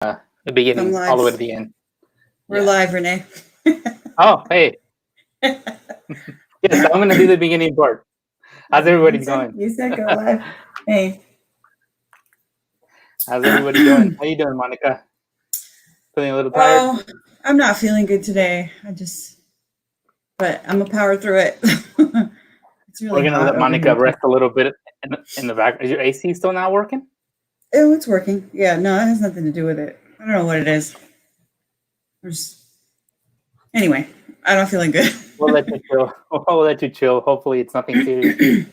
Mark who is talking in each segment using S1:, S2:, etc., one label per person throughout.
S1: the beginning
S2: I'm
S1: all the way
S2: live.
S1: to the end.
S2: We're
S1: Yeah.
S2: live, Renee.
S1: Oh, hey. Yes, I'm going to do the beginning part. How's everybody going?
S2: You said go live. Hey.
S1: How's everybody doing? How you doing, Monica? Feeling a little tired?
S2: Oh, I'm not feeling good today. But I'm gonna power through it. It's really
S1: We're going to
S2: hot
S1: let
S2: over
S1: Monica
S2: here.
S1: rest a little bit in the back. Is your AC still not working?
S2: Oh, it's working. Yeah, no, it has nothing to do with it. I don't know what it is. Anyway, I'm not feeling good.
S1: We'll let you chill. We'll let you chill. Hopefully it's nothing serious.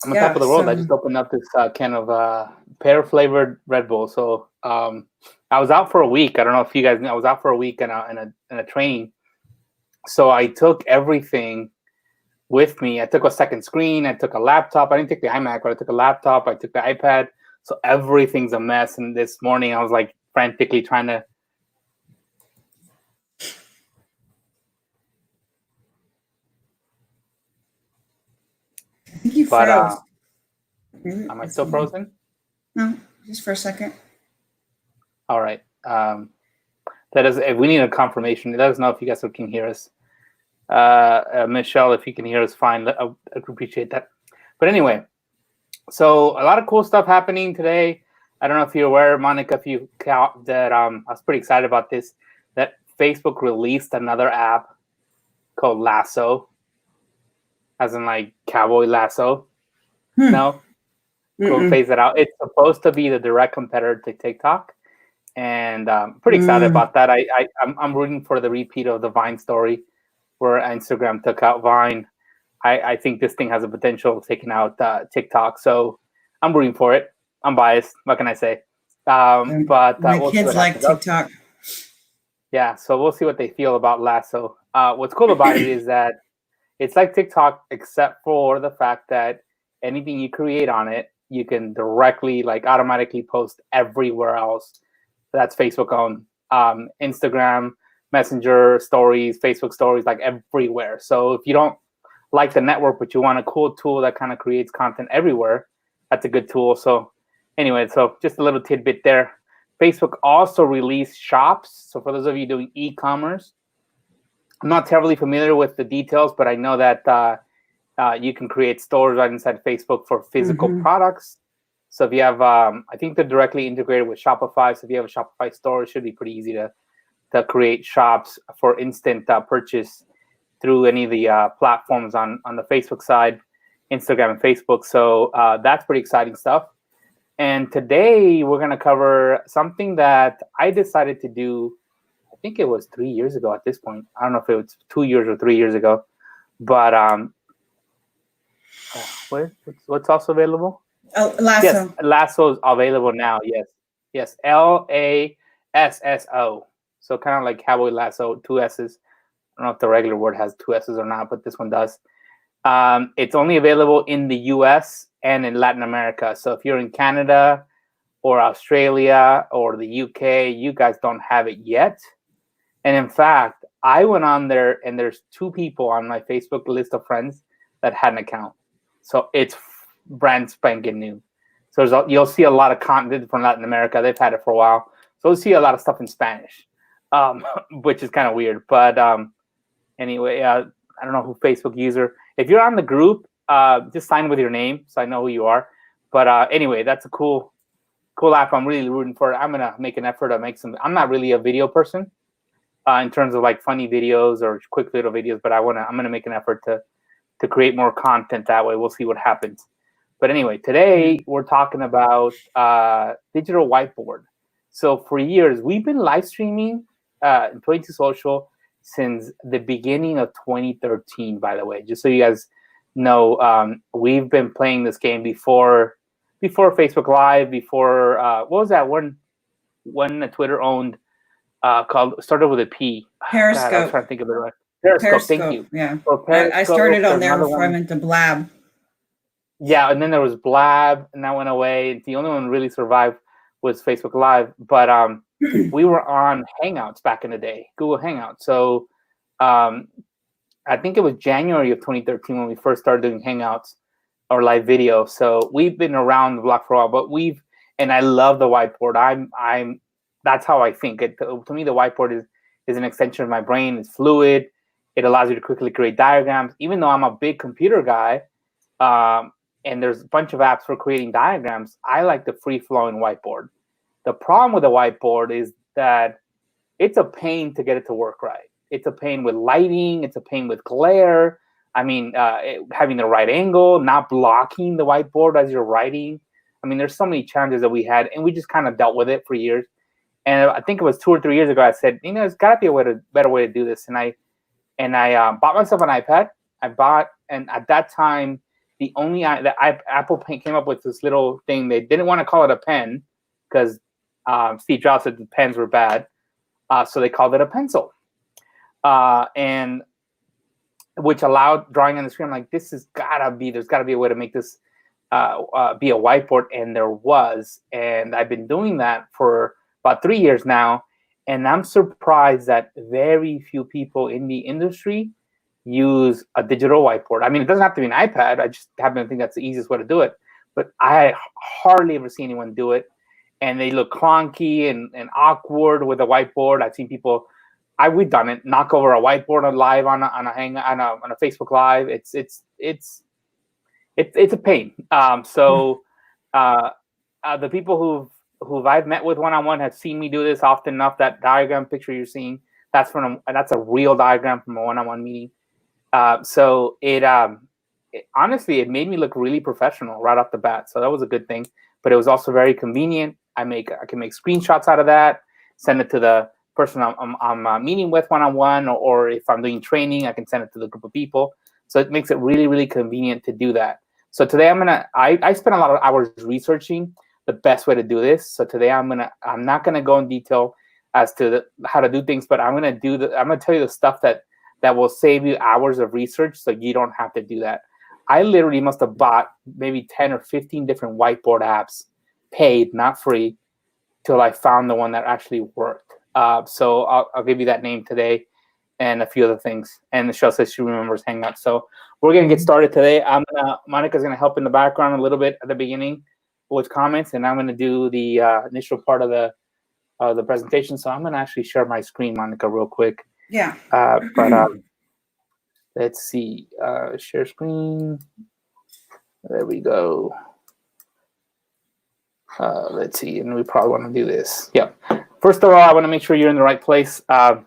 S1: I'm on top of the world. I just opened up this can of pear-flavored Red Bull. So I was out for a week. I don't know if you guys know. I was out for a week in a training. So I took everything with me. I took a second screen. I took a laptop. I didn't take the iMac, but I took a laptop. I took the iPad. So everything's a mess. And this morning I was like frantically trying to.
S2: I think you froze.
S1: Am I still frozen?
S2: No, just for a second.
S1: All right. If we need a confirmation, let us know if you guys can hear us. Michelle, if you can hear us, fine. I appreciate that. But anyway, so a lot of cool stuff happening today. I don't know if you're aware, Monica, if you count that I was pretty excited about this, that Facebook released another app called Lasso, as in like Cowboy Lasso. No? We'll phase it out. It's supposed to be the direct competitor to TikTok. And pretty excited about that. I'm rooting for the repeat of the Vine story where Instagram took out Vine. I think this thing has a potential of taking out TikTok. So I'm rooting for it. I'm biased. What can I say? But
S2: my kids like TikTok.
S1: Yeah, so we'll see what they feel about Lasso. What's cool about it is that it's like TikTok, except for the fact that anything you create on it, you can directly, like, automatically post everywhere else. That's Facebook owned. Instagram, Messenger, stories, Facebook stories, like everywhere. So if you don't like the network, but you want a cool tool that kind of creates content everywhere, that's a good tool. So anyway, so just a little tidbit there. Facebook also released Shops. So for those of you doing e-commerce, I'm not terribly familiar with the details, but I know that you can create stores right inside Facebook for physical products. So if you have, I think they're directly integrated with Shopify. So if you have a Shopify store, it should be pretty easy to create shops for instant purchase through any of the platforms on the Facebook side, Instagram and Facebook. So that's pretty exciting stuff. And today we're going to cover something that I decided to do. I think it was 3 years ago at this point. I don't know if it was 2 years or 3 years ago. But what's also available?
S2: Oh, Lasso.
S1: Yes, Lasso is available now. Yes, LASSO. So kind of like Cowboy Lasso, 2 S's. I don't know if the regular word has 2 S's or not, but this one does. It's only available in the US and in Latin America. So if you're in Canada or Australia or the UK, you guys don't have it yet. And in fact, I went on there and there's 2 people on my Facebook list of friends that had an account. So it's brand spanking new. So you'll see a lot of content from Latin America. They've had it for a while. So you'll see a lot of stuff in Spanish, which is kind of weird. But anyway, I don't know who Facebook user. If you're on the group, just sign with your name so I know who you are. But anyway, that's a cool app. I'm really rooting for it. I'm going to make an effort to make some. I'm not really a video person in terms of like funny videos or quick little videos, but I'm going to make an effort to create more content that way. We'll see what happens. But anyway, today we're talking about digital whiteboard. So for years, we've been live streaming 22 Social since the beginning of 2013, by the way. Just so you guys know, we've been playing this game before Facebook Live, before, what was that one Twitter owned started with a P?
S2: Periscope.
S1: God, I was trying to think of it right. Periscope, thank you.
S2: Yeah. So I started on there before I went to Blab.
S1: Yeah, and then there was Blab, and that went away. The only one really survived was Facebook Live. But we were on Hangouts back in the day, Google Hangouts. So I think it was January of 2013 when we first started doing Hangouts or live video. So we've been around the block for a while, but and I love the whiteboard. That's how I think. To me, the whiteboard is an extension of my brain. It's fluid. It allows you to quickly create diagrams. Even though I'm a big computer guy, and there's a bunch of apps for creating diagrams, I like the free-flowing whiteboard. The problem with the whiteboard is that it's a pain to get it to work right. It's a pain with lighting. It's a pain with glare. I mean, having the right angle, not blocking the whiteboard as you're writing. I mean, there's so many challenges that we had, and we just kind of dealt with it for years. And I think it was 2 or 3 years ago, I said, there's got to be a better way to do this. And I bought myself an iPad. And at that time, Apple came up with this little thing. They didn't want to call it a pen because Steve Jobs said the pens were bad. So they called it a pencil. And which allowed drawing on the screen. I'm like, there's gotta be a way to make this be a whiteboard. And there was. And I've been doing that for about 3 years now. And I'm surprised that very few people in the industry use a digital whiteboard. I mean, it doesn't have to be an iPad. I just happen to think that's the easiest way to do it. But I hardly ever see anyone do it. And they look clunky and awkward with a whiteboard. I've seen people, we've done it, knock over a whiteboard live on a Facebook Live. It's a pain. The people who I've met with one-on-one have seen me do this often enough. That diagram picture you're seeing, that's a real diagram from a one-on-one meeting. So honestly, it made me look really professional right off the bat. So that was a good thing. But it was also very convenient. I can make screenshots out of that, send it to the person I'm meeting with one-on-one, or if I'm doing training, I can send it to the group of people. So it makes it really, really convenient to do that. So today I spent a lot of hours researching the best way to do this. So today I'm not gonna go in detail as to how to do things, but I'm gonna tell you the stuff that will save you hours of research, so you don't have to do that. I literally must have bought maybe 10 or 15 different whiteboard apps, paid, not free, till I found the one that actually worked. So I'll give you that name today and a few other things. And the show says she remembers Hangout. So we're going to get started today. Monica's going to help in the background a little bit at the beginning with comments, and I'm going to do the initial part of the presentation. So I'm going to actually share my screen, Monica, real quick.
S2: Yeah.
S1: Let's see. Share screen. There we go. Let's see. And we probably want to do this. Yeah. First of all, I want to make sure you're in the right place. To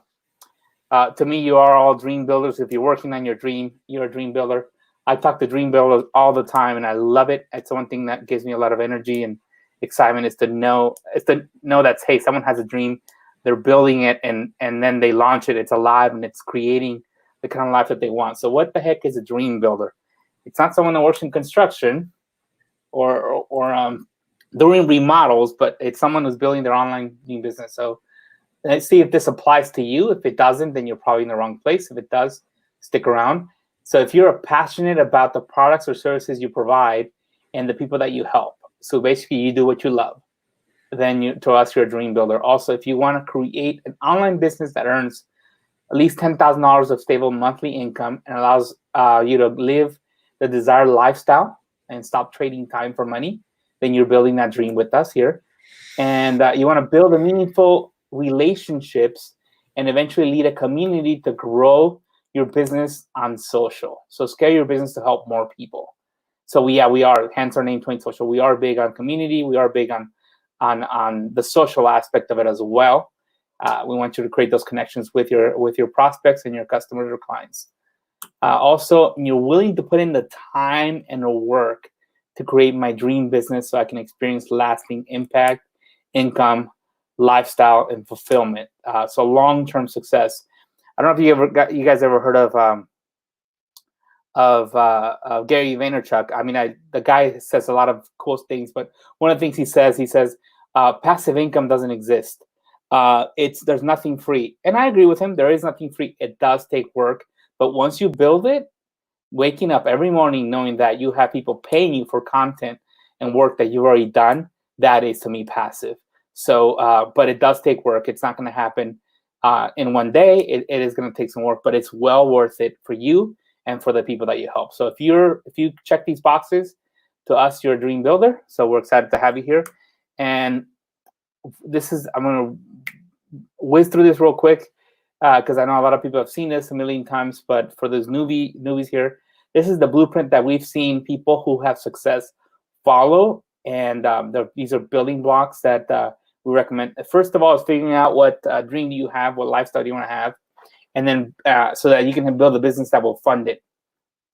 S1: me, you are all dream builders. If you're working on your dream, you're a dream builder. I talk to dream builders all the time, and I love it. It's one thing that gives me a lot of energy and excitement is to know that, hey, someone has a dream, they're building it, and then they launch it. It's alive, and it's creating the kind of life that they want. So what the heck is a dream builder? It's not someone that works in construction or doing remodels, but it's someone who's building their online dream business. So let's see if this applies to you. If it doesn't, then you're probably in the wrong place. If it does, stick around. So if you're passionate about the products or services you provide and the people that you help, so basically you do what you love, then to us, you're a dream builder. Also, if you want to create an online business that earns at least $10,000 of stable monthly income and allows you to live the desired lifestyle and stop trading time for money, then you're building that dream with us here. And you want to build a meaningful relationships and eventually lead a community to grow your business on social. So scale your business to help more people. So we are, hence our name, 20 Social. We are big on community. We are big on the social aspect of it as well. We want you to create those connections with your prospects and your customers or clients. Also, you're willing to put in the time and the work to create my dream business so I can experience lasting impact, income, lifestyle, and fulfillment. So long-term success. I don't know if you guys ever heard of Gary Vaynerchuk. I mean, the guy says a lot of cool things, but one of the things he says, passive income doesn't exist. There's nothing free. And I agree with him. There is nothing free. It does take work. But once you build it, waking up every morning knowing that you have people paying you for content and work that you've already done, that is, to me, passive. So, but it does take work. It's not going to happen in one day. It is going to take some work, but it's well worth it for you and for the people that you help. So if you check these boxes, to us, you're a dream builder. So we're excited to have you here. And this is, I'm going to whiz through this real quick because I know a lot of people have seen this a million times, but for those newbies here, this is the blueprint that we've seen people who have success follow. And these are building blocks that we recommend. First of all is figuring out what dream do you have, what lifestyle do you want to have, and then so that you can build a business that will fund it.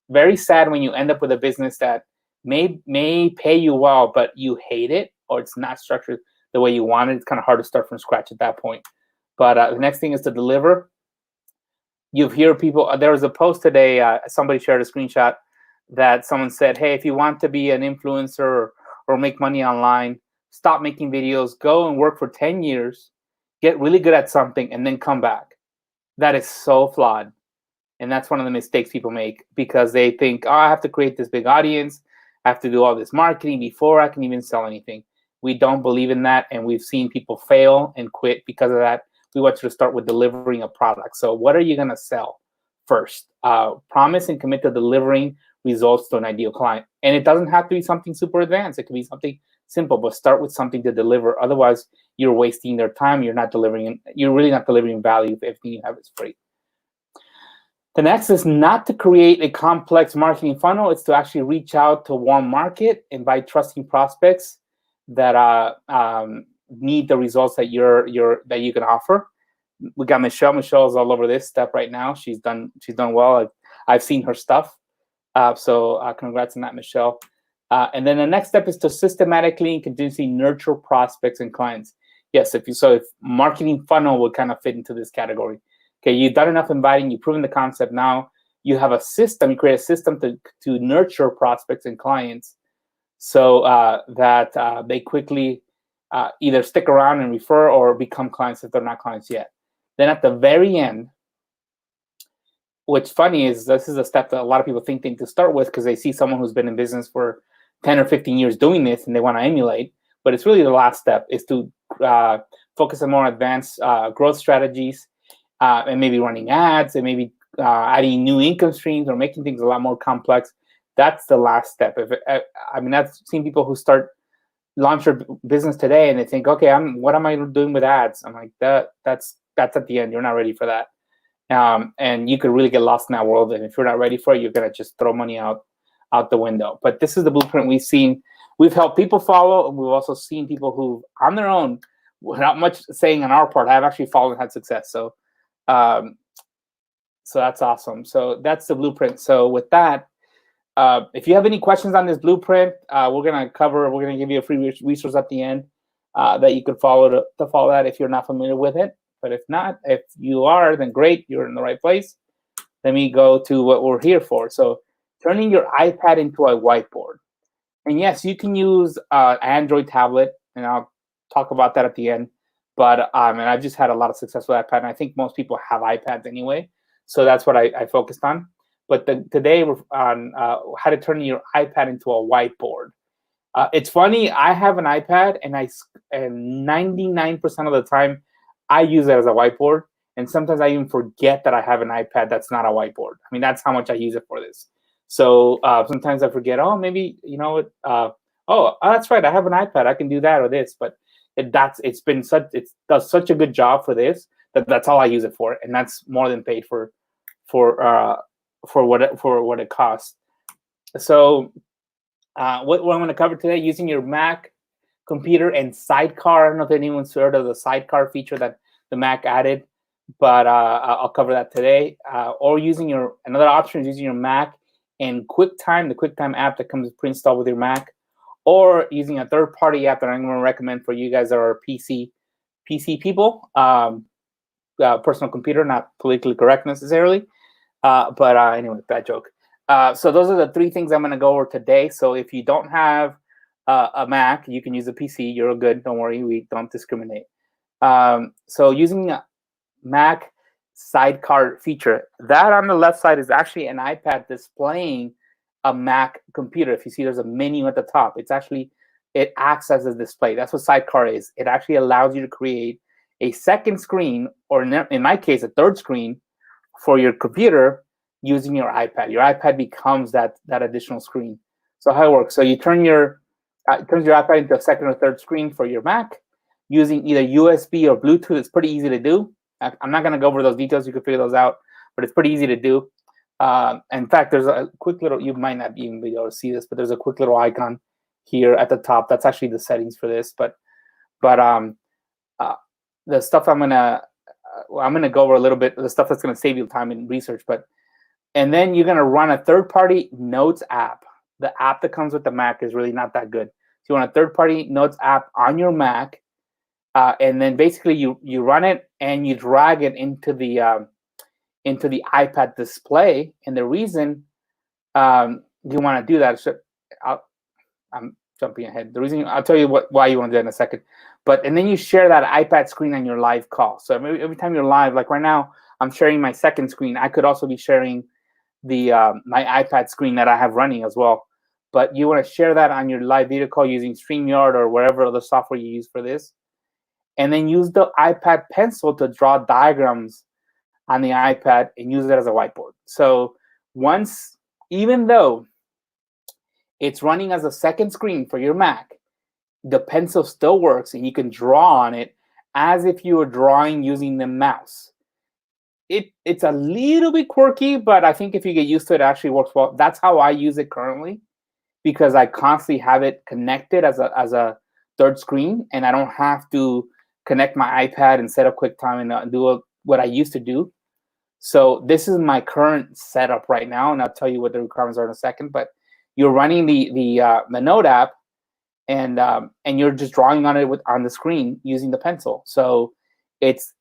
S1: Very sad when you end up with a business that may pay you well, but you hate it, or it's not structured the way you want it. It's kind of hard to start from scratch at that point. But the next thing is to deliver. You hear people, there was a post today, somebody shared a screenshot that someone said, hey, if you want to be an influencer or make money online, stop making videos, go and work for 10 years, get really good at something, and then come back. That is so flawed. And that's one of the mistakes people make because they think, oh, I have to create this big audience. I have to do all this marketing before I can even sell anything. We don't believe in that. And we've seen people fail and quit because of that. We want you to start with delivering a product. So what are you going to sell first? Promise and commit to delivering results to an ideal client. And it doesn't have to be something super advanced. It can be something simple, but start with something to deliver. Otherwise, you're wasting their time. You're really not delivering value if everything you have is free. The next is not to create a complex marketing funnel. It's to actually reach out to warm market and by trusting prospects that need the results that you can offer. We got Michelle. Michelle's all over this step right now. She's done well. I've seen her stuff. So congrats on that, Michelle. And then the next step is to systematically and continuously nurture prospects and clients. Yes, if marketing funnel would kind of fit into this category. Okay, you've done enough inviting, you've proven the concept. Now you have a system, you create a system to nurture prospects and clients so that they quickly either stick around and refer or become clients if they're not clients yet. Then at the very end, what's funny is this is a step that a lot of people think they need to start with because they see someone who's been in business for 10 or 15 years doing this and they want to emulate. But it's really the last step is to focus on more advanced growth strategies and maybe running ads and maybe adding new income streams or making things a lot more complex. That's the last step. I've seen people who launch their business today and they think, okay, what am I doing with ads? I'm like, that's at the end. You're not ready for that. And you could really get lost in that world. And if you're not ready for it, you're going to just throw money out the window. But this is the blueprint we've seen. We've helped people follow, and we've also seen people who, on their own, without much saying on our part, have actually followed and had success. So that's awesome. So that's the blueprint. So with that, if you have any questions on this blueprint, we're going to give you a free resource at the end that you could follow to follow that if you're not familiar with it. But if not, if you are, then great, you're in the right place. Let me go to what we're here for. So turning your iPad into a whiteboard. And yes, you can use an Android tablet, and I'll talk about that at the end. But and I've just had a lot of success with iPad, and I think most people have iPads anyway. So that's what I focused on. But today we're on how to turn your iPad into a whiteboard. It's funny, I have an iPad, and 99% of the time, I use it as a whiteboard. And sometimes I even forget that I have an iPad that's not a whiteboard. I mean, that's how much I use it for this. So sometimes I forget, maybe, that's right, I have an iPad, I can do that or this. But it does such a good job for this that's all I use it for, and that's more than paid for what it costs. So what I'm going to cover today, using your Mac computer and Sidecar. I don't know if anyone's heard of the Sidecar feature that the Mac added, but I'll cover that today. Or another option is using your Mac and QuickTime, the QuickTime app that comes pre-installed with your Mac, or using a third-party app that I'm going to recommend for you guys that are PC people, personal computer, not politically correct necessarily. But anyway, bad joke. So those are the three things I'm going to go over today. So if you don't have a Mac, you can use a PC. You're good. Don't worry. We don't discriminate. So using Mac Sidecar feature, that on the left side is actually an iPad displaying a Mac computer. If you see, there's a menu at the top. It acts as a display. That's what Sidecar is. It actually allows you to create a second screen, or in my case, a third screen for your computer using your iPad. Your iPad becomes that additional screen. So how it works? So you turn your it turns your iPad into a second or third screen for your Mac using either USB or Bluetooth. It's pretty easy to do. I'm not going to go over those details. You can figure those out, but it's pretty easy to do. In fact, there's a quick little, you might not even be able to see this, but there's a quick little icon here at the top. That's actually the settings for this. But the stuff I'm gonna go over a little bit, the stuff that's gonna save you time in research. And then you're gonna run a third-party notes app. The app that comes with the Mac is really not that good. So you want a third-party notes app on your Mac, and then basically you run it and you drag it into the iPad display. And the reason you want to do that, I'm jumping ahead. The reason, I'll tell you why you want to do that in a second. And then you share that iPad screen on your live call. So every time you're live, like right now, I'm sharing my second screen. I could also be sharing the my iPad screen that I have running as well. But you want to share that on your live video call using StreamYard or whatever other software you use for this. And then use the iPad pencil to draw diagrams on the iPad and use it as a whiteboard. So even though it's running as a second screen for your Mac, the pencil still works and you can draw on it as if you were drawing using the mouse. It's a little bit quirky, but I think if you get used to it, it actually works well. That's how I use it currently, because I constantly have it connected as a third screen, and I don't have to connect my iPad and set up QuickTime and do what I used to do. So this is my current setup right now, and I'll tell you what the requirements are in a second. But you're running the Note app, and you're just drawing on it on the screen using the pencil. So it's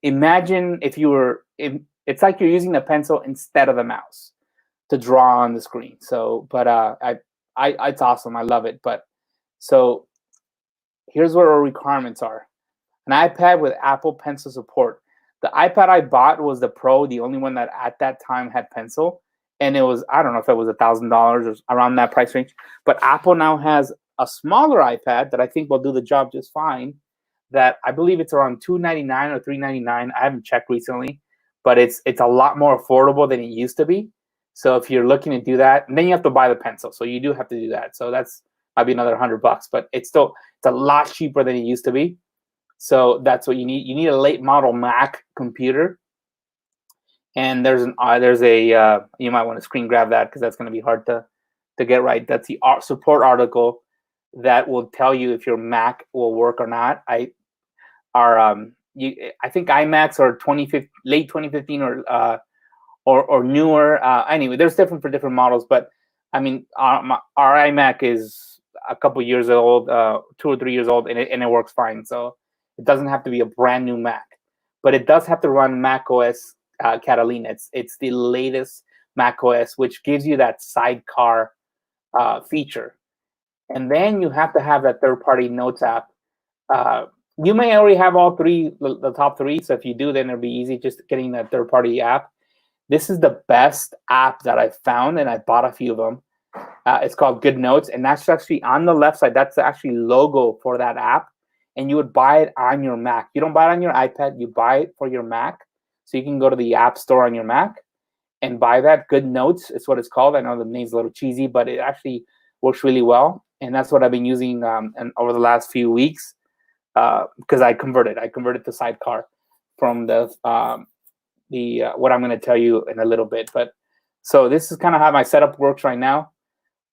S1: imagine if you were, it's like you're using the pencil instead of the mouse to draw on the screen. So, but it's awesome. I love it. But so here's what our requirements are: an iPad with Apple Pencil support. The iPad I bought was the Pro, the only one that at that time had pencil, and it was, I don't know if it was $1,000 or around that price range. But Apple now has a smaller iPad that I think will do the job just fine. That I believe it's around $299 or $399. I haven't checked recently, but it's a lot more affordable than it used to be. So if you're looking to do that, and then you have to buy the pencil, so you do have to do that. So that's might be another $100, but it's a lot cheaper than it used to be. So that's what you need. You need a late model Mac computer, and there's a you might want to screen grab that because that's going to be hard to get right. That's the support article that will tell you if your Mac will work or not. I think iMacs are late 2015 or newer. Anyway, there's different for different models, but I mean our iMac is a couple years old, 2 or 3 years old, and it works fine. So it doesn't have to be a brand new Mac, but it does have to run Mac OS Catalina. It's the latest Mac OS, which gives you that Sidecar feature. And then you have to have that third-party notes app. You may already have all three, the top three. So if you do, then it'll be easy just getting that third-party app. This is the best app that I found, and I bought a few of them. It's called Good Notes, and that's actually on the left side. That's actually logo for that app, and you would buy it on your Mac. You don't buy it on your iPad. You buy it for your Mac. So you can go to the App Store on your Mac and buy that. Good Notes is what it's called. I know the name's a little cheesy, but it actually works really well. And that's what I've been using and over the last few weeks because I converted to Sidecar from the what I'm going to tell you in a little bit. But so this is kind of how my setup works right now.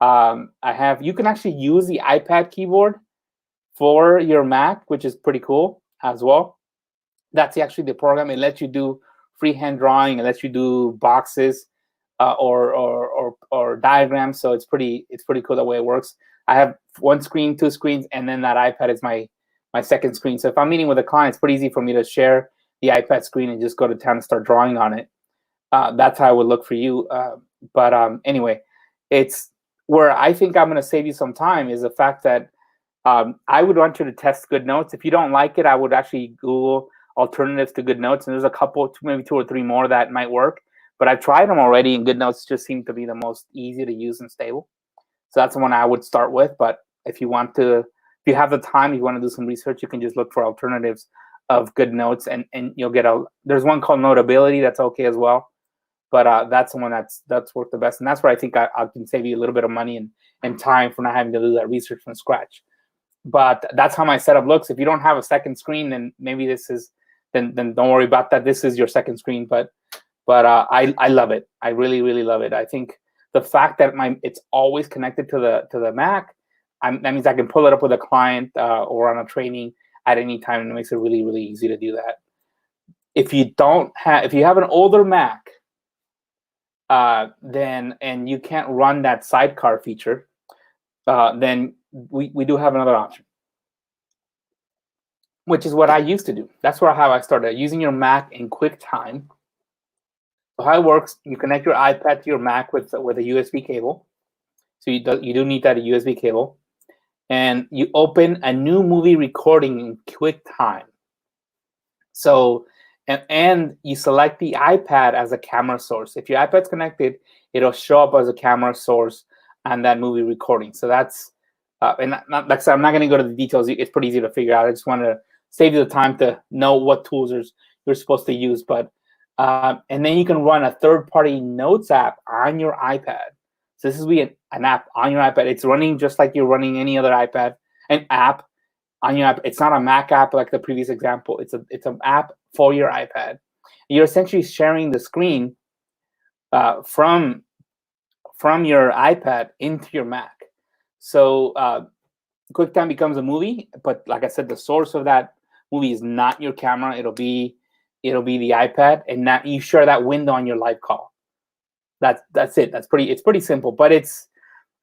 S1: You can actually use the iPad keyboard for your Mac, which is pretty cool as well. That's actually the program. It lets you do freehand drawing. It lets you do boxes or diagrams. So it's pretty cool the way it works. I have one screen, two screens, and then that iPad is my second screen. So if I'm meeting with a client, it's pretty easy for me to share the iPad screen and just go to town and start drawing on it. That's how it would look for you. Anyway, it's where I think I'm going to save you some time is the fact that I would want you to test Good Notes. If you don't like it, I would actually Google alternatives to Good Notes, and there's a couple, maybe 2 or 3 more that might work. But I've tried them already, and Good Notes just seem to be the most easy to use and stable. So that's the one I would start with. But if you have the time, you want to do some research, you can just look for alternatives of Good Notes, and you'll get there's one called Notability that's okay as well. but that's the one that's worked the best, and that's where I think I can save you a little bit of money and time for not having to do that research from scratch. But that's how my setup looks. If you don't have a second screen, then maybe this is then don't worry about that. This is your second screen, but I love it. I really love it. I think the fact that it's always connected to the Mac, that means I can pull it up with a client or on a training at any time, and it makes it really easy to do that. If you have an older Mac, then and you can't run that Sidecar feature, then we do have another option, which is what I used to do. That's how I started, using your Mac in QuickTime. So how it works, you connect your iPad to your Mac with a USB cable. So you do need that USB cable, and you open a new movie recording in QuickTime. So and you select the iPad as a camera source. If your iPad's connected, it'll show up as a camera source on that movie recording. So that's and like I said, I'm not going to go to the details. It's pretty easy to figure out. I just want to save you the time to know what tools you're supposed to use. But and then you can run a third-party notes app on your iPad. So this is an app on your iPad. It's running just like you're running any other iPad, an app on your app. It's not a Mac app like the previous example. It's an app for your iPad. You're essentially sharing the screen from your iPad into your Mac. So QuickTime becomes a movie, but like I said, the source of that movie is not your camera. It'll be the iPad, and that you share that window on your live call. That's it. It's pretty simple, but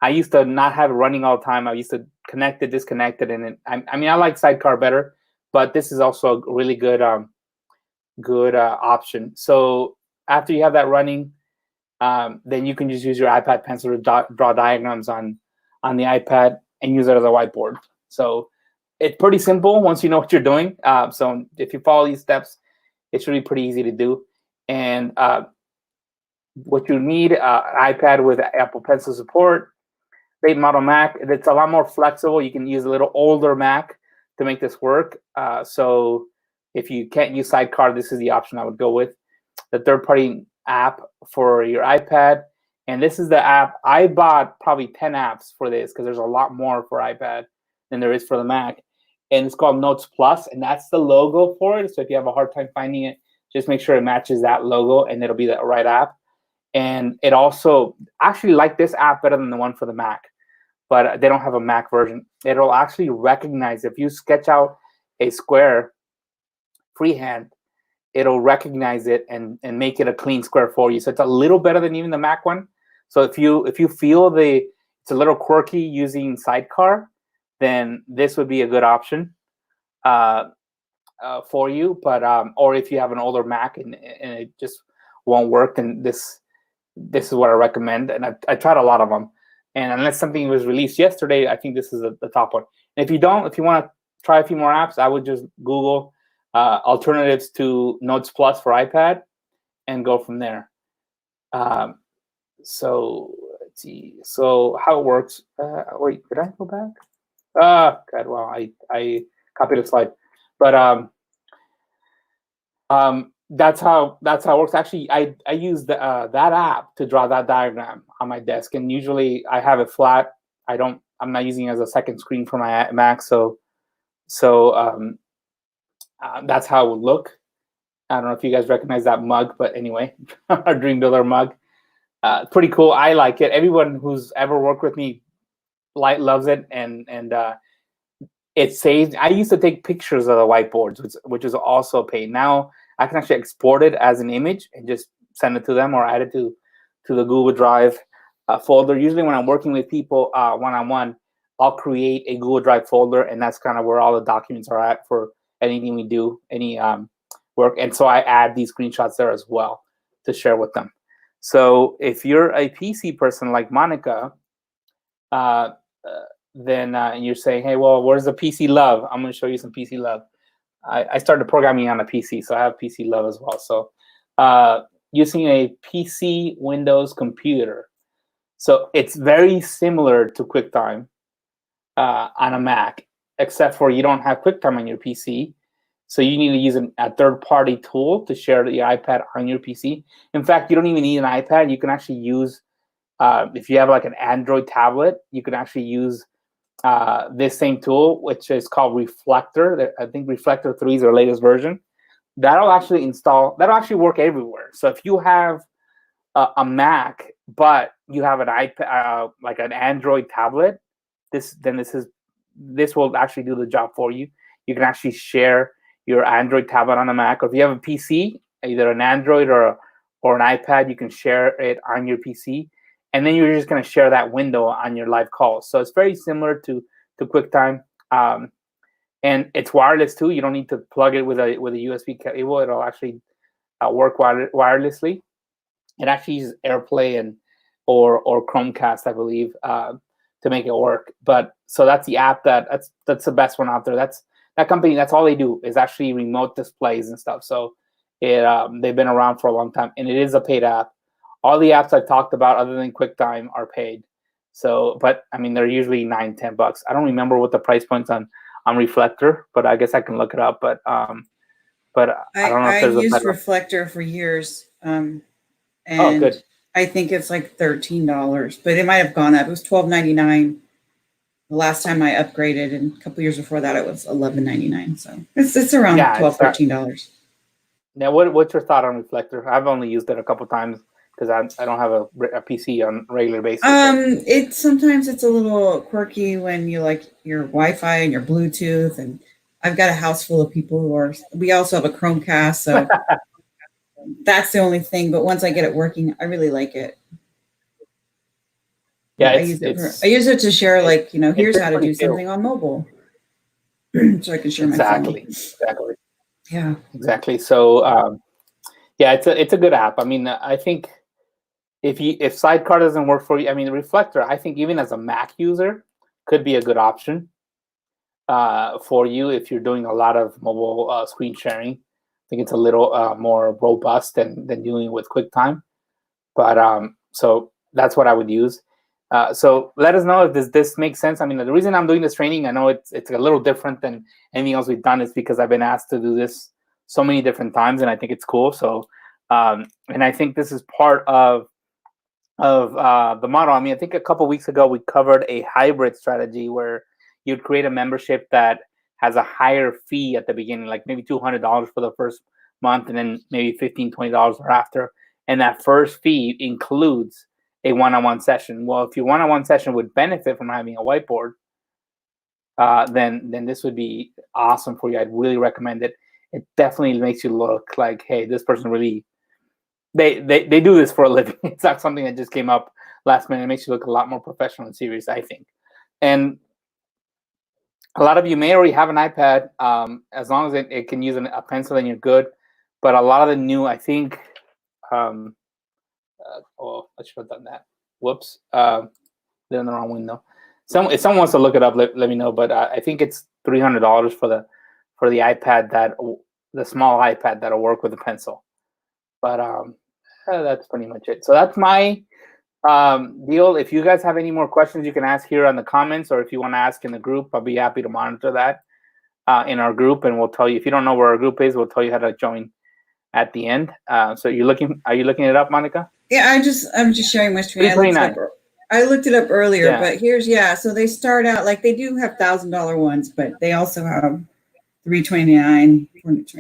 S1: I used to not have it running all the time. I used to connect it, disconnect it, and I like Sidecar better, but this is also a really good option. So after you have that running, then you can just use your iPad pencil to draw diagrams on the iPad and use it as a whiteboard. So it's pretty simple once you know what you're doing. So if you follow these steps, it should be pretty easy to do. And what you need, an iPad with Apple Pencil support, late model Mac. It's a lot more flexible. You can use a little older Mac to make this work. So if you can't use Sidecar, this is the option I would go with. The third-party app for your iPad. And this is the app. I bought probably 10 apps for this because there's a lot more for iPad than there is for the Mac. And it's called Notes Plus, and that's the logo for it. So if you have a hard time finding it, just make sure it matches that logo, and it'll be the right app. And it also, actually like this app better than the one for the Mac, but they don't have a Mac version. It'll actually recognize, if you sketch out a square freehand, it'll recognize it and make it a clean square for you. So it's a little better than even the Mac one. So if you feel it's a little quirky using Sidecar, then this would be a good option for you. But or if you have an older Mac and it just won't work, then this is what I recommend. And I tried a lot of them, and unless something was released yesterday, I think this is the top one. And if you want to try a few more apps, I would just Google alternatives to Notes Plus for iPad and go from there. So let's see. So how it works? Wait, did I go back? God, well, I copied the slide, but that's how it works. Actually, I use that app to draw that diagram on my desk, and usually I have it flat. I'm not using it as a second screen for my Mac, so that's how it would look. I don't know if you guys recognize that mug, but anyway, our Dream Builder mug. Pretty cool. I like it. Everyone who's ever worked with me loves it, and it saves. I used to take pictures of the whiteboards, which is also a pain. Now I can actually export it as an image and just send it to them, or add it to the Google Drive folder. Usually when I'm working with people one-on-one, I'll create a Google Drive folder, and that's kind of where all the documents are at for anything we do, any work. And so I add these screenshots there as well to share with them. So if you're a PC person like Monica, then you're saying, hey, well, where's the PC love? I'm going to show you some PC love. I started programming on a PC, so I have PC love as well. So using a PC Windows computer. So it's very similar to QuickTime on a Mac, except for you don't have QuickTime on your PC. So you need to use a third-party tool to share your iPad on your PC. In fact, you don't even need an iPad. You can actually use, if you have like an Android tablet, you can actually use this same tool, which is called Reflector. I think Reflector 3 is their latest version. That'll actually work everywhere. So if you have a Mac, but you have an iPad, like an Android tablet, this will actually do the job for you. You can actually share your Android tablet on a Mac, or if you have a PC, either an Android or an iPad, you can share it on your PC, and then you're just going to share that window on your live calls. So it's very similar to QuickTime, and it's wireless too. You don't need to plug it with a USB cable. It'll actually work wirelessly. It actually uses AirPlay or Chromecast, I believe, to make it work. But so that's the app that's the best one out there. That company. That's all they do is actually remote displays and stuff. So they've been around for a long time, and it is a paid app. All the apps I've talked about, other than QuickTime, are paid. So, but I mean, they're usually $9-10. I don't remember what the price point's on Reflector, but I guess I can look it up. But I don't know if there's
S2: I used Reflector for years. And
S1: good.
S2: I think it's like $13, but it might have gone up. It was $12.99 the last time I upgraded, and a couple years before that it was $11.99. So it's around $12-13.
S1: Now, what's your thought on Reflector? I've only used it a couple times because I don't have a PC on a regular basis.
S2: Sometimes it's a little quirky when you like your Wi-Fi and your Bluetooth, and I've got a house full of people we also have a Chromecast, so. That's the only thing, but once I get it working, I really like it.
S1: Yeah,
S2: I use it to share, like, here's how to do something on mobile, so I can share my phone.
S1: Exactly.
S2: Yeah,
S1: exactly. So, it's a good app. I mean, I think if Sidecar doesn't work for you, I mean, Reflector, I think even as a Mac user, could be a good option for you if you're doing a lot of mobile screen sharing. I think it's a little more robust than dealing with QuickTime, but so that's what I would use. So let us know if this makes sense. I mean, the reason I'm doing this training, I know it's a little different than anything else we've done, is because I've been asked to do this so many different times, and I think it's cool. So, and I think this is part of the model. I mean, I think a couple weeks ago we covered a hybrid strategy where you'd create a membership that has a higher fee at the beginning, like maybe $200 for the first month, and then maybe $15-20 thereafter. And that first fee includes a one-on-one session. Well, if your one-on-one session would benefit from having a whiteboard, then this would be awesome for you. I'd really recommend it. It definitely makes you look like, hey, this person really, they do this for a living. It's not something that just came up last minute. It makes you look a lot more professional and serious, I think. And a lot of you may already have an iPad. As long as it can use a pencil, then you're good. But a lot of the new, I think, I should have done that. Whoops. They're in the wrong window. If someone wants to look it up, let me know. But I think it's $300 for the iPad, the small iPad that'll work with a pencil. But that's pretty much it. So that's my deal. If you guys have any more questions, you can ask here on the comments, or if you want to ask in the group, I'll be happy to monitor that in our group, and we'll tell you. If you don't know where our group is, we'll tell you how to join at the end. So are you looking it up, Monica?
S2: Yeah, I'm just sharing my screen. I looked it up earlier, but so they start out like they do have $1,000 ones, but they also have $329,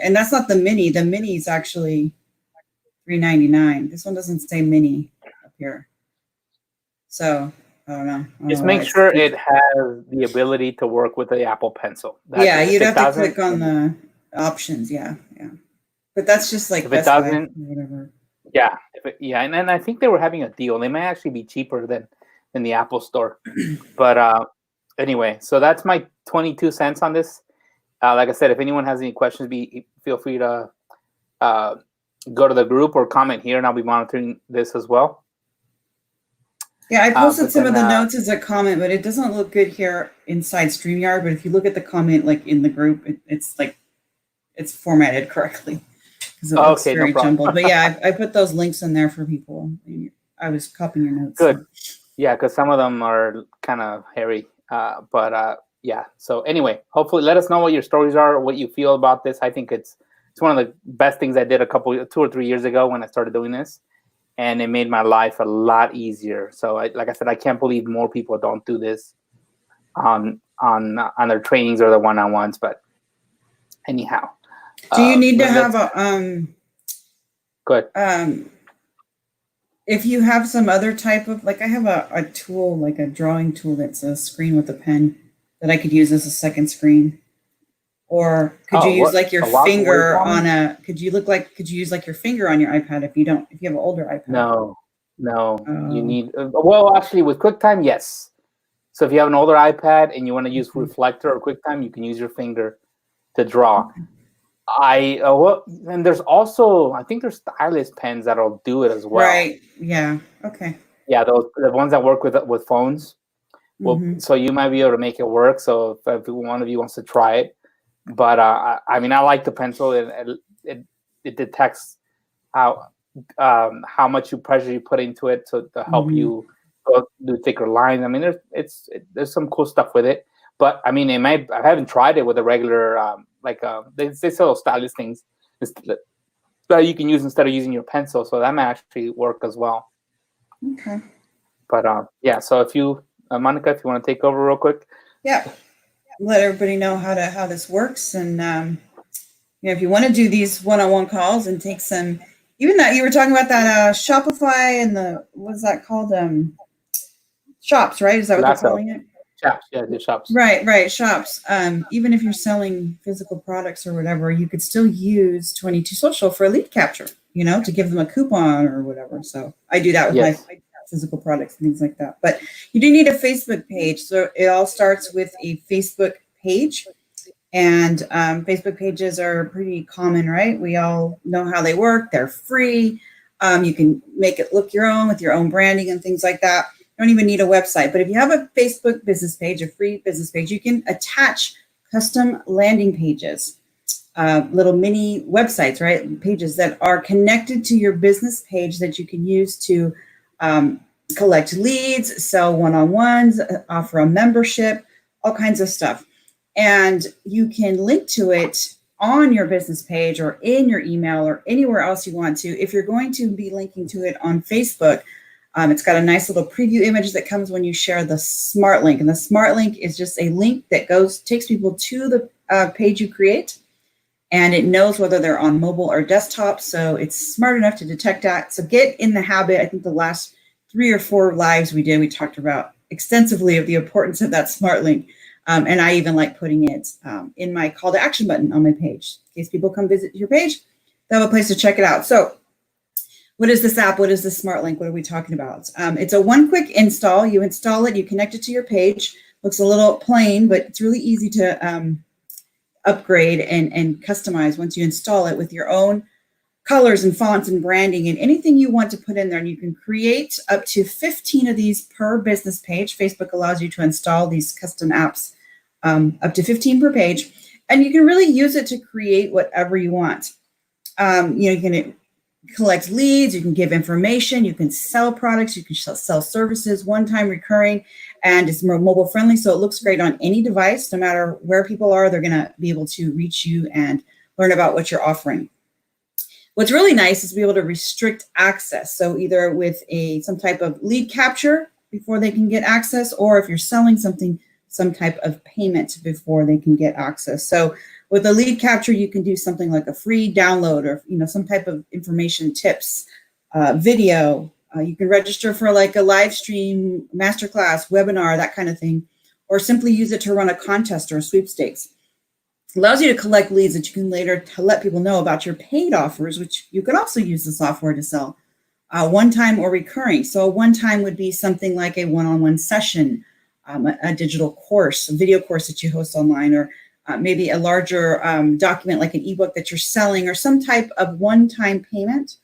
S2: and that's not the mini. The mini is actually $399. This one doesn't say mini up here. So I don't know.
S1: Just make sure it has the ability to work with the Apple Pencil.
S2: You'd have to click on the options. Yeah. But that's just like
S1: if it doesn't, whatever. And then I think they were having a deal. They might actually be cheaper than the Apple Store. But anyway, so that's my 22 cents on this. Like I said, if anyone has any questions, feel free to go to the group or comment here, and I'll be monitoring this as well.
S2: Yeah, I posted some of the notes as a comment, but it doesn't look good here inside StreamYard. But if you look at the comment, like in the group, it's like it's formatted correctly because it looks very jumbled. But yeah, I put those links in there for people. I was copying your notes.
S1: Good. Yeah, because some of them are kind of hairy. But yeah. So anyway, hopefully let us know what your stories are, what you feel about this. I think it's one of the best things I did 2 or 3 years ago when I started doing this, and it made my life a lot easier. So like I said, I can't believe more people don't do this on their trainings or the one-on-ones. But anyhow,
S2: do you need to have a
S1: go ahead.
S2: If you have some other type of, like I have a tool, like a drawing tool that's a screen with a pen that I could use as a second screen. Or could you use like your finger on could you use like your finger on your iPad if you have an older iPad?
S1: No. You need, well, actually with QuickTime, yes. So if you have an older iPad and you want to use Reflector or QuickTime, you can use your finger to draw. And there's also, I think there's stylus pens that'll do it as well.
S2: Right. Yeah. Okay.
S1: Yeah, the ones that work with phones. Well, so you might be able to make it work. So if one of you wants to try it, but I mean, I like the pencil. It detects how much pressure you put into it to help you go do thicker lines. I mean, there's some cool stuff with it. But I mean, I haven't tried it with a regular they sell stylus things that you can use instead of using your pencil, so that might actually work as well.
S2: Okay.
S1: But yeah, so if you, Monica, if you want to take over real quick.
S2: Yeah. Let everybody know how this works, and if you want to do these one-on-one calls and take some, even that you were talking about that Shopify and what's that called? Shops, right? Is that what they're calling it?
S1: Shops, yeah, the shops.
S2: Right, shops. Even if you're selling physical products or whatever, you could still use 22 Social for a lead capture, to give them a coupon or whatever. So I do that with my physical products and things like that. But you do need a Facebook page. So it all starts with a Facebook page. And Facebook pages are pretty common, right? We all know how they work. They're free. You can make it look your own with your own branding and things like that. You don't even need a website. But if you have a Facebook business page, a free business page, you can attach custom landing pages, little mini websites, right? Pages that are connected to your business page that you can use to collect leads, sell one-on-ones, offer a membership, all kinds of stuff. And you can link to it on your business page or in your email or anywhere else you want to. If you're going to be linking to it on Facebook, it's got a nice little preview image that comes when you share the smart link. And the smart link is just a link that takes people to the page you create, and it knows whether they're on mobile or desktop. So it's smart enough to detect that. So get in the habit. I think the last 3 or 4 lives we talked about extensively of the importance of that smart link. And I even like putting it in my call to action button on my page. In case people come visit your page, they have a place to check it out. So what is this app? What is this smart link? What are we talking about? It's a one quick install. You install it, you connect it to your page. Looks a little plain, but it's really easy to upgrade and customize once you install it with your own colors and fonts and branding and anything you want to put in there. And you can create up to 15 of these per business page. Facebook allows you to install these custom apps up to 15 per page. And you can really use it to create whatever you want. You can collect leads, you can give information, you can sell products, you can sell services, one-time recurring, and it's more mobile friendly. So it looks great on any device. No matter where people are, they're going to be able to reach you and learn about what you're offering. What's really nice is to be able to restrict access. So either with some type of lead capture before they can get access, or if you're selling something, some type of payment before they can get access. So with a lead capture, you can do something like a free download or some type of information, tips, video. You can register for like a live stream, masterclass, webinar, that kind of thing, or simply use it to run a contest or a sweepstakes. It allows you to collect leads that you can later let people know about your paid offers, which you can also use the software to sell, one-time or recurring. So a one-time would be something like a one-on-one session, a digital course, a video course that you host online, or maybe a larger document like an ebook that you're selling, or some type of one-time payment,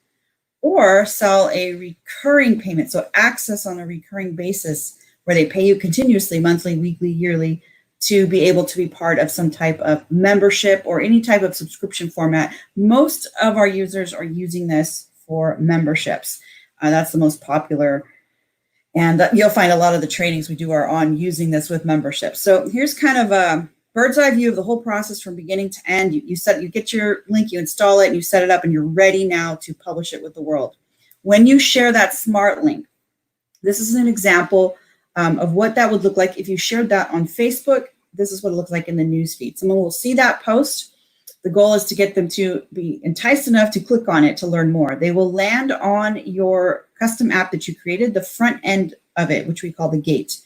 S2: or sell a recurring payment. So access on a recurring basis where they pay you continuously, monthly, weekly, yearly, to be able to be part of some type of membership or any type of subscription format. Most of our users are using this for memberships. That's the most popular. And you'll find a lot of the trainings we do are on using this with memberships. So here's kind of a bird's eye view of the whole process from beginning to end. You get your link, you install it, and you set it up, and you're ready now to publish it with the world. When you share that smart link, this is an example of what that would look like if you shared that on Facebook. This is what it looks like in the newsfeed. Someone will see that post. The goal is to get them to be enticed enough to click on it to learn more. They will land on your custom app that you created, the front end of it, which we call the gate.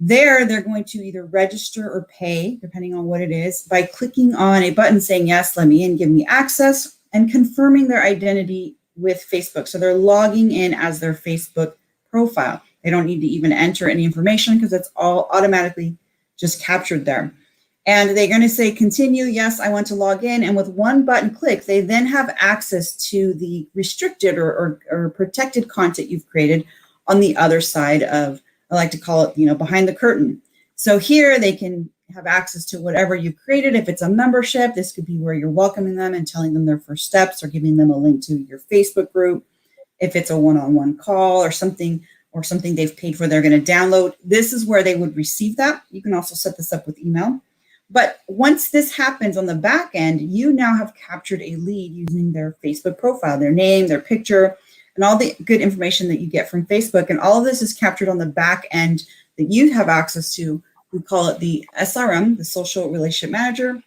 S2: There, they're going to either register or pay, depending on what it is, by clicking on a button saying, yes, let me in, give me access, and confirming their identity with Facebook. So they're logging in as their Facebook profile. They don't need to even enter any information because it's all automatically just captured there. And they're going to say, continue, yes, I want to log in. And with one button click, they then have access to the restricted or protected content you've created on the other side of, I like to call it, behind the curtain. So here they can have access to whatever you've created. If it's a membership, this could be where you're welcoming them and telling them their first steps or giving them a link to your Facebook group. If it's a one-on-one call or something they've paid for, they're going to download. This is where they would receive that. You can also set this up with email. But once this happens on the back end, you now have captured a lead using their Facebook profile, their name, their picture, and all the good information that you get from Facebook. And all of this is captured on the back end that you have access to. We call it the SRM, the Social Relationship Manager.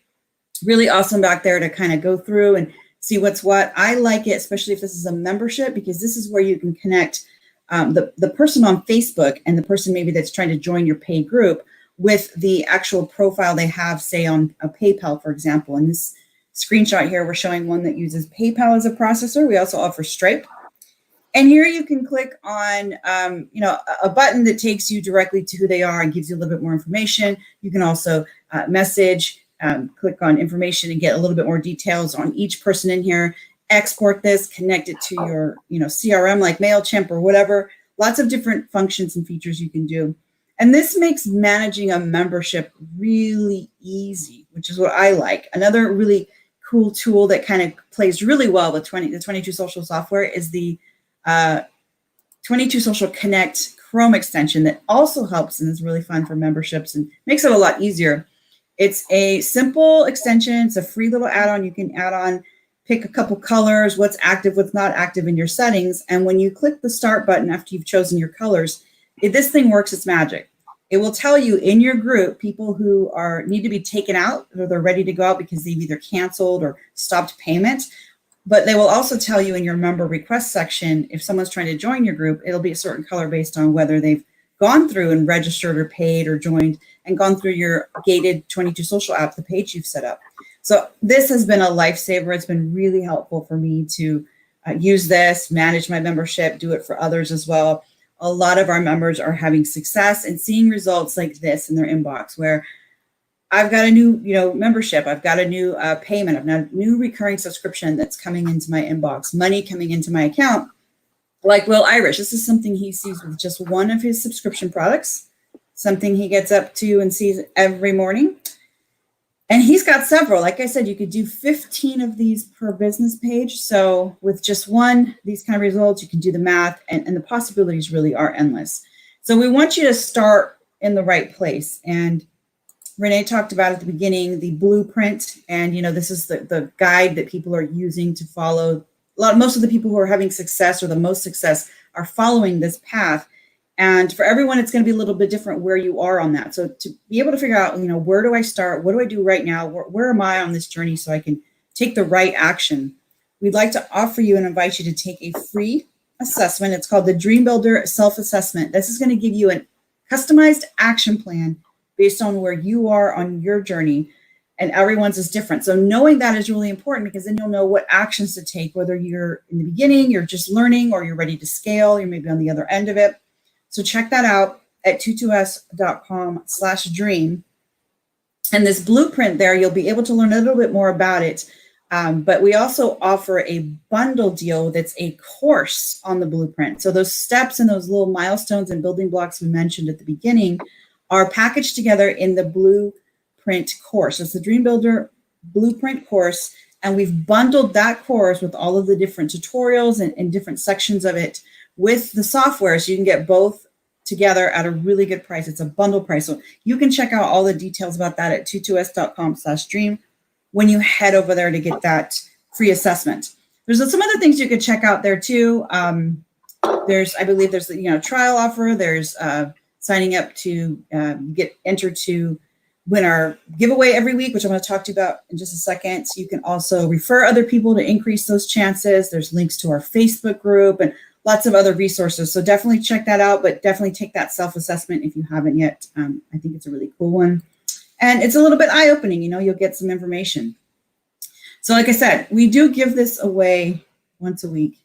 S2: Really awesome back there to kind of go through and see what's what. I like it, especially if this is a membership, because this is where you can connect the person on Facebook and the person maybe that's trying to join your paid group with the actual profile they have, say, on a PayPal, for example. In this screenshot here, we're showing one that uses PayPal as a processor. We also offer Stripe. And here you can click on, a button that takes you directly to who they are and gives you a little bit more information. You can also message, click on information and get a little bit more details on each person in here. Export this, connect it to your, CRM like MailChimp or whatever. Lots of different functions and features you can do. And this makes managing a membership really easy, which is what I like. Another really cool tool that kind of plays really well with the 22 Social software is the 22 Social Connect Chrome extension that also helps and is really fun for memberships and makes it a lot easier. It's a simple extension. It's a free little add-on. You can add on, pick a couple colors, what's active, what's not active in your settings. And when you click the start button after you've chosen your colors, if this thing works its magic. It will tell you in your group people who need to be taken out or they're ready to go out because they've either canceled or stopped payment. But they will also tell you in your member request section, if someone's trying to join your group, it'll be a certain color based on whether they've gone through and registered or paid or joined and gone through your gated 22 Social app, the page you've set up. So this has been a lifesaver. It's been really helpful for me to use this, manage my membership, do it for others as well. A lot of our members are having success and seeing results like this in their inbox where I've got a new, membership. I've got a new payment. I've got a new recurring subscription that's coming into my inbox, money coming into my account. Like Will Irish, this is something he sees with just one of his subscription products, something he gets up to and sees every morning. And he's got several. Like I said, you could do 15 of these per business page. So with just one, these kind of results, you can do the math and the possibilities really are endless. So we want you to start in the right place. And Renee talked about at the beginning, the blueprint. And, this is the guide that people are using to follow. Most of the people who are having success or the most success are following this path. And for everyone, it's going to be a little bit different where you are on that. So to be able to figure out, where do I start? What do I do right now? Where am I on this journey so I can take the right action? We'd like to offer you and invite you to take a free assessment. It's called the Dream Builder Self-Assessment. This is going to give you a customized action plan based on where you are on your journey. And everyone's is different. So knowing that is really important because then you'll know what actions to take, whether you're in the beginning, you're just learning, or you're ready to scale, you're maybe on the other end of it. So check that out at 22s.com/dream. And this blueprint there, you'll be able to learn a little bit more about it. But we also offer a bundle deal that's a course on the blueprint. So those steps and those little milestones and building blocks we mentioned at the beginning are packaged together in the blueprint course. It's the Dream Builder Blueprint course. And we've bundled that course with all of the different tutorials and different sections of it with the software, so you can get both together at a really good price. It's a bundle price. So you can check out all the details about that at 22s.com/dream when you head over there to get that free assessment. There's some other things you could check out there too. I believe there's trial offer. There's signing up to get entered to win our giveaway every week, which I'm going to talk to you about in just a second. So you can also refer other people to increase those chances. There's links to our Facebook group and lots of other resources. So definitely check that out, but definitely take that self-assessment if you haven't yet. I think it's a really cool one. And it's a little bit eye-opening, you'll get some information. So like I said, we do give this away once a week,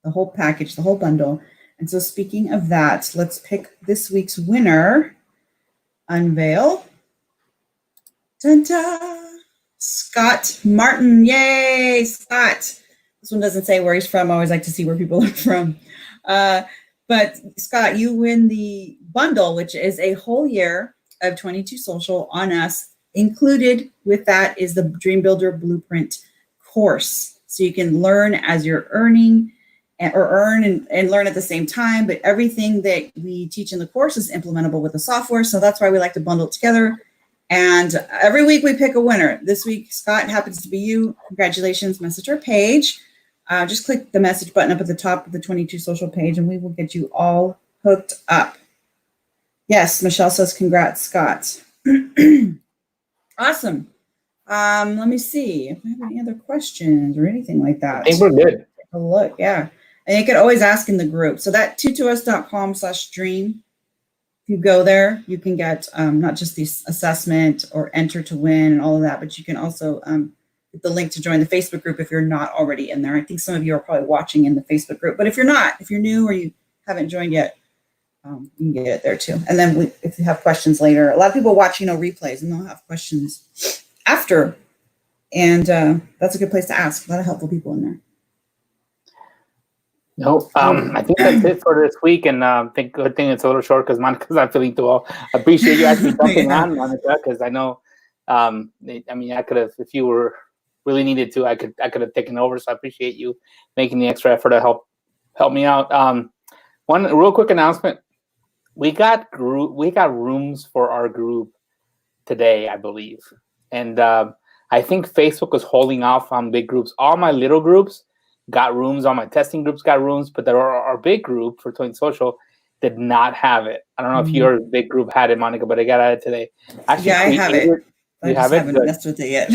S2: the whole package, the whole bundle. And so speaking of that, let's pick this week's winner. Unveil. Dun-dun. Scott Martin. Yay, Scott. This one doesn't say where he's from. I always like to see where people are from. But Scott, you win the bundle, which is a whole year of 22 Social on us. Included with that is the Dream Builder Blueprint course. So you can learn as you're earning or earn and learn at the same time. But everything that we teach in the course is implementable with the software. So that's why we like to bundle it together. And every week we pick a winner. This week, Scott, happens to be you. Congratulations. Message our page. Just click the message button up at the top of the 22 Social page and we will get you all hooked up. Yes, Michelle says, congrats, Scott. Awesome. Let me see if I have any other questions or anything like that.
S1: I think we're good.
S2: Take a look, yeah. And you can always ask in the group. So that 22s.com/dream. If you go there, you can get not just the assessment or enter to win and all of that, but you can also get the link to join the Facebook group if you're not already in there. I think some of you are probably watching in the Facebook group, but if you're not, if you're new or you haven't joined yet, you can get it there too. And then if you have questions later, a lot of people watch, replays, and they'll have questions after. And that's a good place to ask. A lot of helpful people in there.
S1: No, I think that's it for this week. And good thing it's a little short because Monica's not feeling too well. I appreciate you actually jumping on, Monica, because I know, I could have, if you were really needed to, I could have taken over. So I appreciate you making the extra effort to help me out. One real quick announcement. We got rooms for our group today, I believe. And I think Facebook was holding off on big groups. All my little groups got rooms. All my testing groups got rooms, but our big group for 20 Social did not have it. I don't know if your big group had it, Monica, but I got added today.
S2: Actually, I have it.
S1: You have it?
S2: Haven't messed with it yet.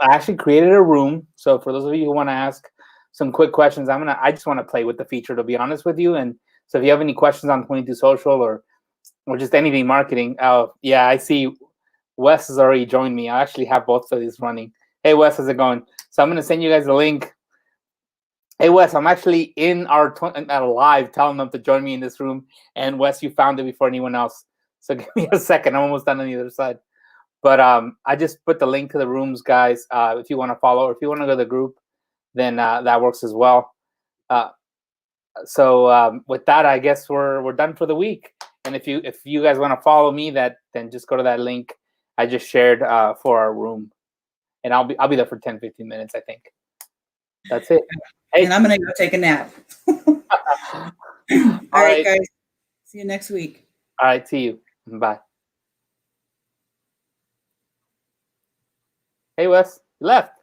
S1: I actually created a room. So for those of you who want to ask some quick questions, I just want to play with the feature, to be honest with you. And so if you have any questions on 22 Social or just anything marketing, yeah, I see Wes has already joined me. I actually have both of these running. Hey, Wes, how's it going? So I'm going to send you guys a link. Hey, Wes, I'm actually in our live telling them to join me in this room. And Wes, you found it before anyone else. So give me a second. I'm almost done on the other side. But I just put the link to the rooms, guys. If you want to follow or if you want to go to the group, then that works as well. So with that, I guess we're done for the week. And if you guys want to follow me, then just go to that link I just shared for our room, and I'll be there for 10-15 minutes, I think. That's it.
S2: Hey. And I'm gonna go take a nap. All right, guys. See you next week.
S1: All right, see you. Bye. Hey, Wes, you left.